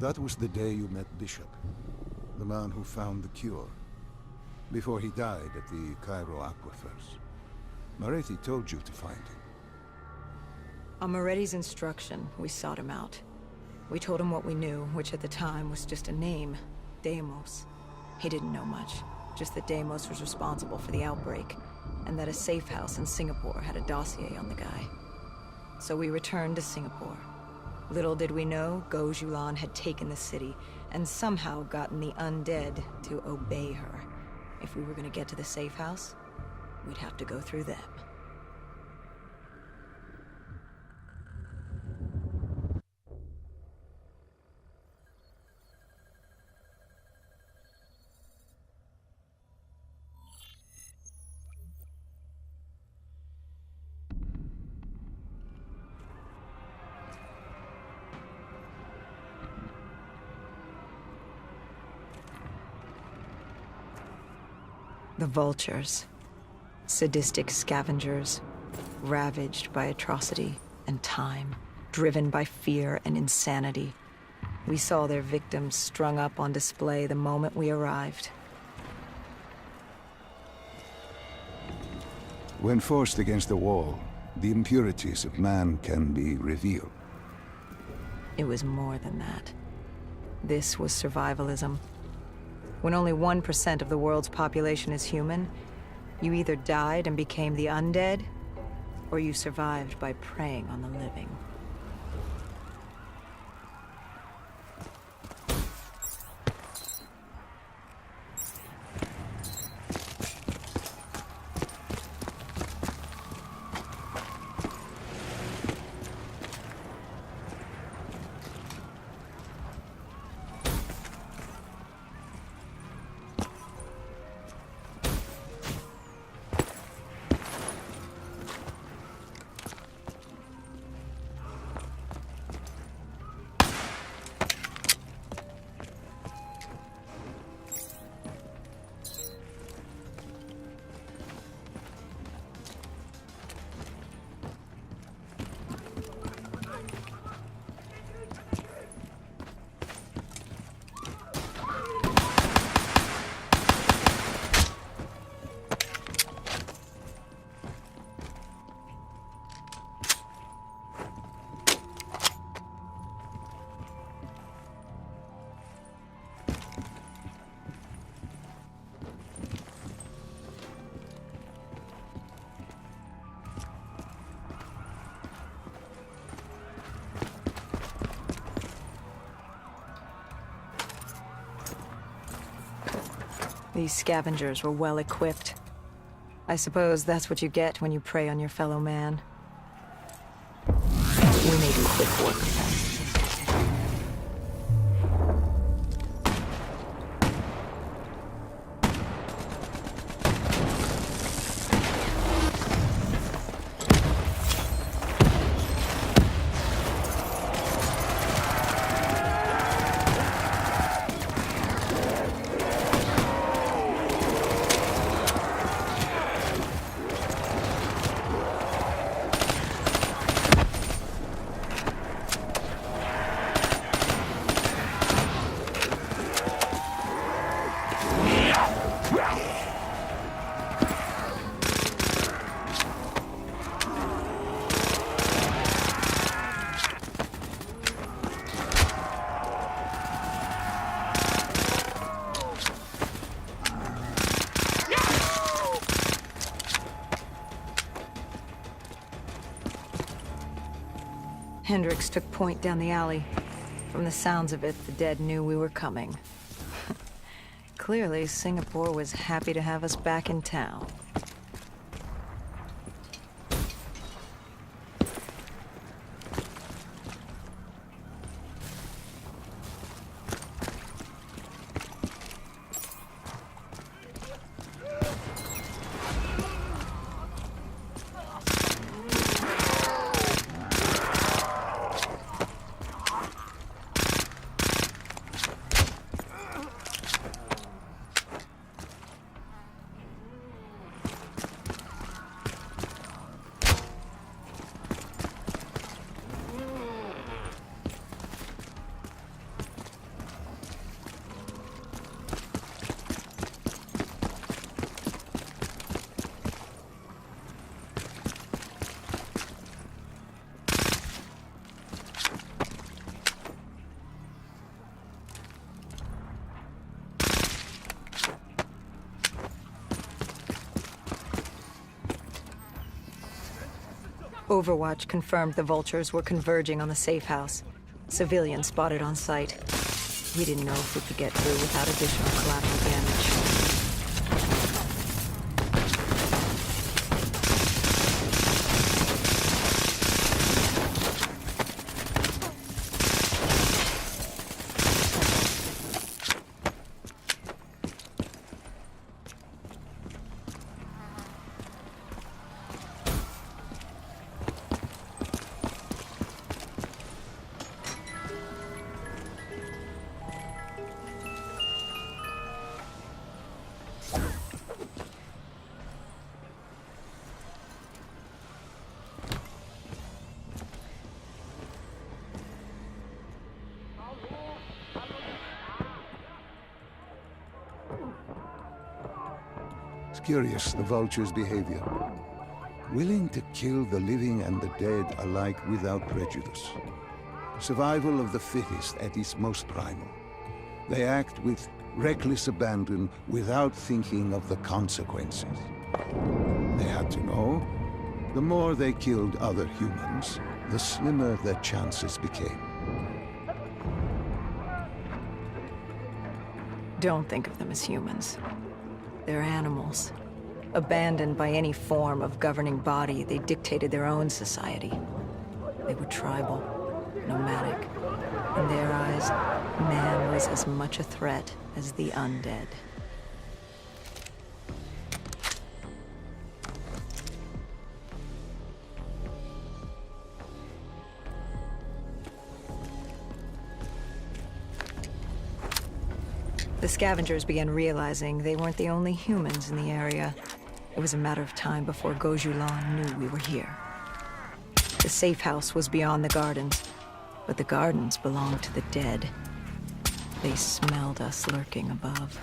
That was the day you met Bishop, the man who found the cure, before he died at the Cairo aquifers. Moretti told you to find him. On Moretti's instruction, we sought him out. We told him what we knew, which at the time was just a name, Deimos. He didn't know much, just that Deimos was responsible for the outbreak, and that a safe house in Singapore had a dossier on the guy. So we returned to Singapore. Little did we know, Gojulan had taken the city, and somehow gotten the undead to obey her. If we were gonna get to the safe house, we'd have to go through them. The vultures. Sadistic scavengers, ravaged by atrocity and time, driven by fear and insanity. We saw their victims strung up on display the moment we arrived. When forced against the wall, the impurities of man can be revealed. It was more than that. This was survivalism. When only 1% of the world's population is human, you either died and became the undead, or you survived by preying on the living. These scavengers were well equipped. I suppose that's what you get when you prey on your fellow man. We may do quick work of them. Hendricks took point down the alley. From the sounds of it, the dead knew we were coming. Clearly, Singapore was happy to have us back in town. Overwatch confirmed the vultures were converging on the safe house. Civilians spotted on site. We didn't know if we could get through without additional collateral damage. It's curious, the vulture's behavior. Willing to kill the living and the dead alike without prejudice. Survival of the fittest at its most primal. They act with reckless abandon without thinking of the consequences. They had to know, the more they killed other humans, the slimmer their chances became. Don't think of them as humans. They're animals. Abandoned by any form of governing body, they dictated their own society. They were tribal, nomadic. In their eyes, man was as much a threat as the undead. The scavengers began realizing they weren't the only humans in the area. It was a matter of time before Gojulan knew we were here. The safe house was beyond the gardens, but the gardens belonged to the dead. They smelled us lurking above.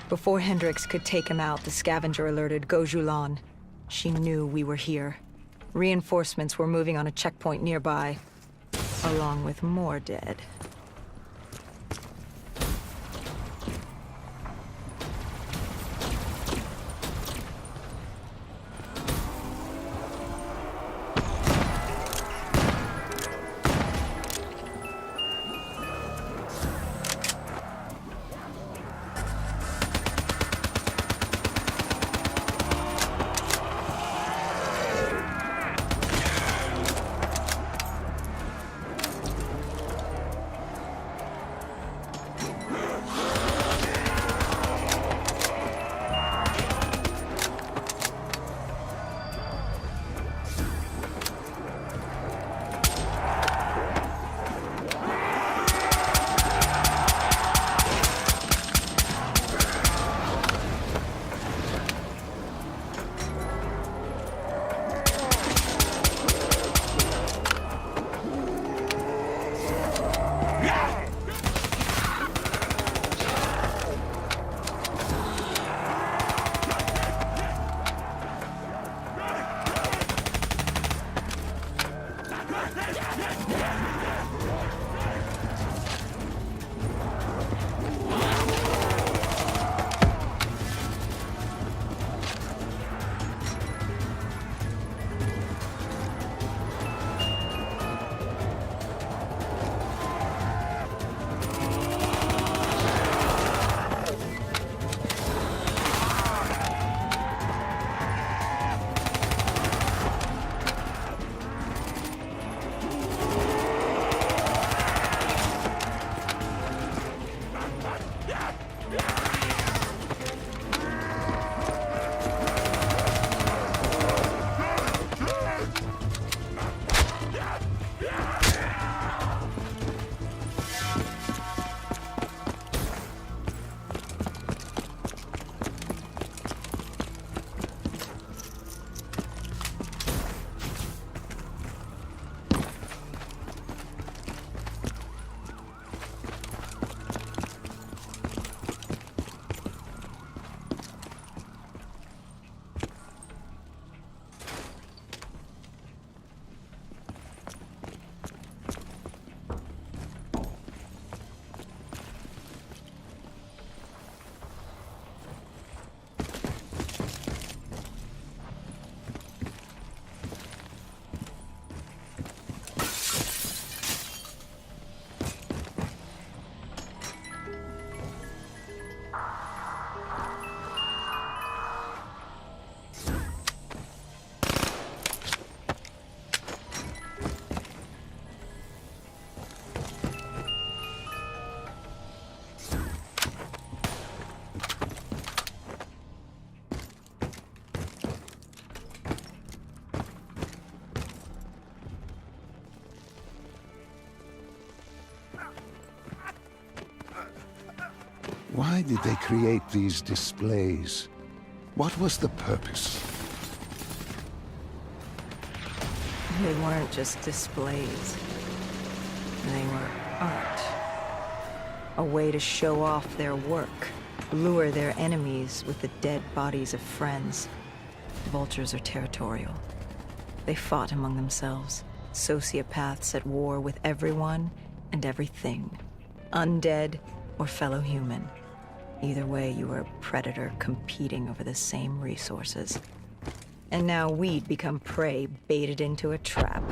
Before Hendricks could take him out, the scavenger alerted Gojulan. She knew we were here. Reinforcements were moving on a checkpoint nearby, along with more dead. Why did they create these displays? What was the purpose? They weren't just displays. They were art. A way to show off their work, lure their enemies with the dead bodies of friends. Vultures are territorial. They fought among themselves, sociopaths at war with everyone and everything. Undead or fellow human. Either way, you were a predator competing over the same resources. And now we'd become prey baited into a trap.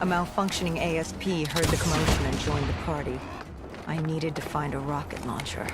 A malfunctioning ASP heard the commotion and joined the party. I needed to find a rocket launcher.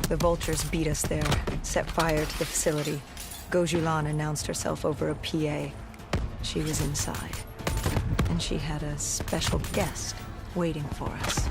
The vultures beat us there, set fire to the facility. Gojulan announced herself over a PA. She was inside, and she had a special guest waiting for us.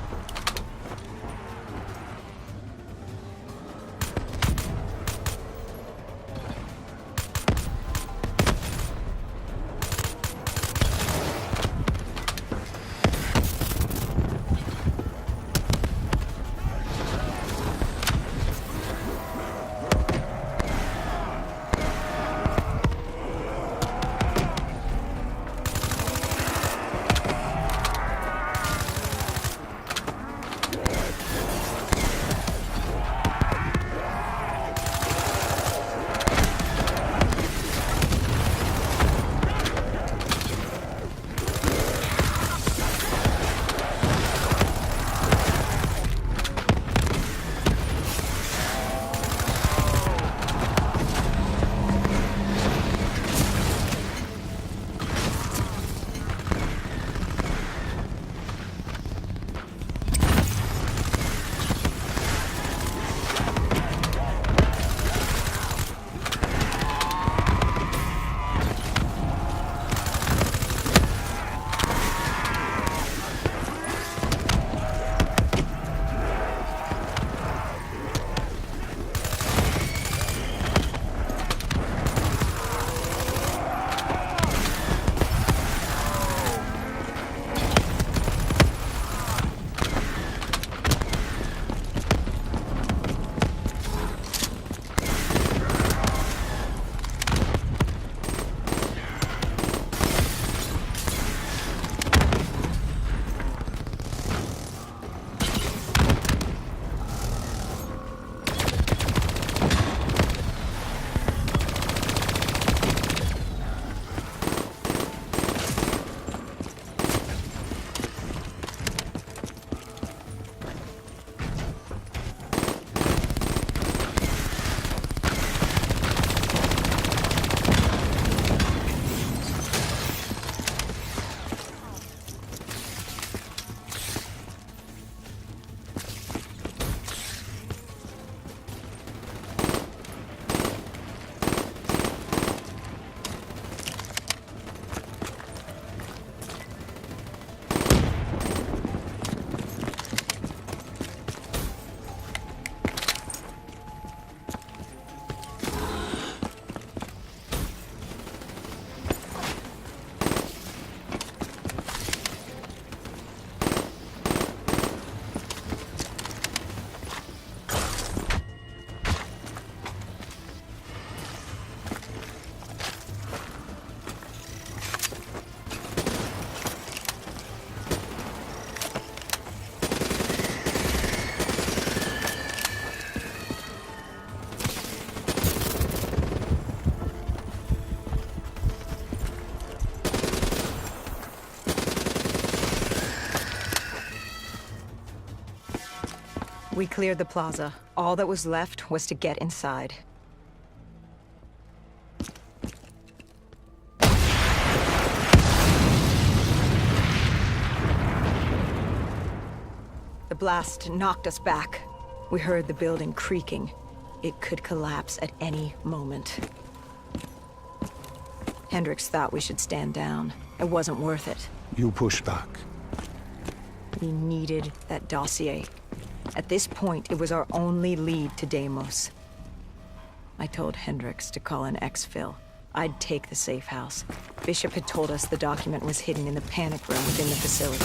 We cleared the plaza. All that was left was to get inside. The blast knocked us back. We heard the building creaking. It could collapse at any moment. Hendricks thought we should stand down. It wasn't worth it. You push back. We needed that dossier. At this point, it was our only lead to Deimos. I told Hendricks to call in exfil. I'd take the safe house. Bishop had told us the document was hidden in the panic room within the facility.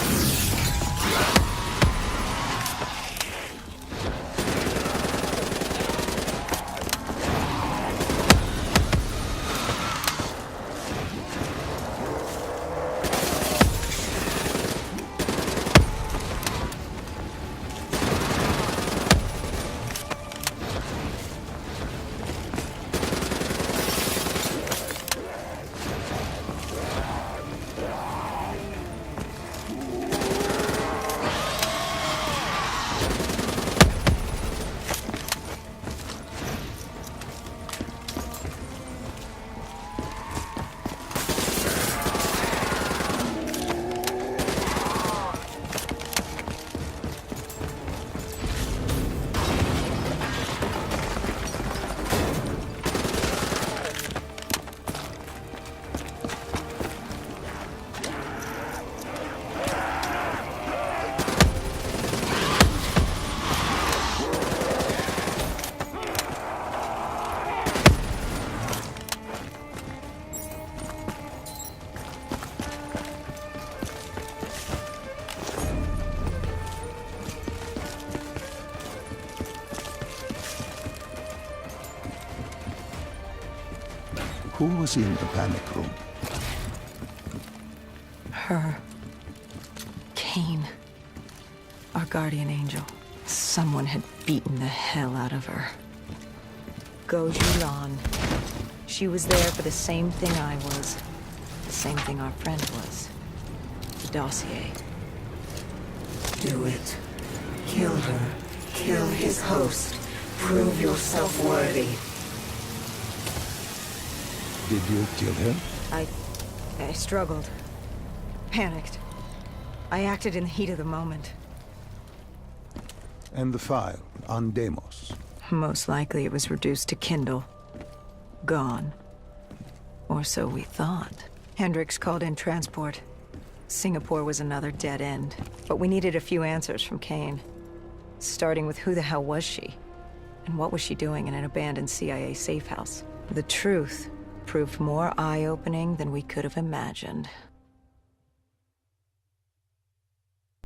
Who was in the panic room? Her. Kane. Our guardian angel. Someone had beaten the hell out of her. Goju Lan. She was there for the same thing I was. The same thing our friend was. The dossier. Do it. Kill her. Kill his host. Prove yourself worthy. Did you kill her? I struggled. Panicked. I acted in the heat of the moment. And the file on Deimos? Most likely it was reduced to Kindle. Gone. Or so we thought. Hendricks called in transport. Singapore was another dead end. But we needed a few answers from Kane. Starting with who the hell was she? And what was she doing in an abandoned CIA safe house? The truth proved more eye-opening than we could have imagined.